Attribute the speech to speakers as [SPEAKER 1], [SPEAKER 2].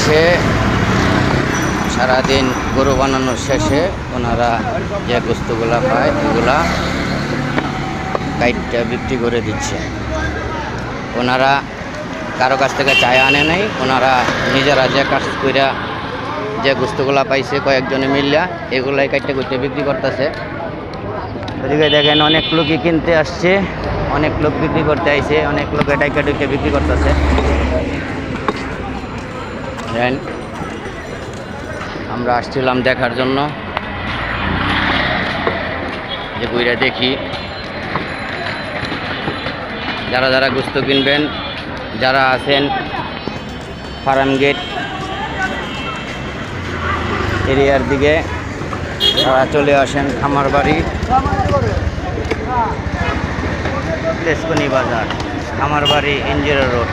[SPEAKER 1] এসে সারাদিন গরু বানানোর শেষে ওনারা যে গোস্তগুলা পায় এগুলা কাইটটা বিক্রি করে দিচ্ছে। ওনারা কারো কাছ থেকে চায় আনে নাই, ওনারা নিজেরা যে কাজ কইরা যে গোস্তগুলা পাইছে কয়েকজনে মিললা এগুলাই কাইটটা করতে বিক্রি করতেছে। ওদিকে দেখেন অনেক লোকই কিনতে আসছে, অনেক লোক বিক্রি করতে আইছে, অনেক লোক এটাইকা ডুইকে বিক্রি করতেছে। আমরা আসছিলাম দেখার জন্য যে বইরা দেখি যারা যারা গোস্ত কিনবেন, যারা আছেন ফার্ম গেট এরিয়ার দিকে তারা চলে আসেন খামারবাড়ি তেজকনি বাজার, খামারবাড়ি এনজিও রোড।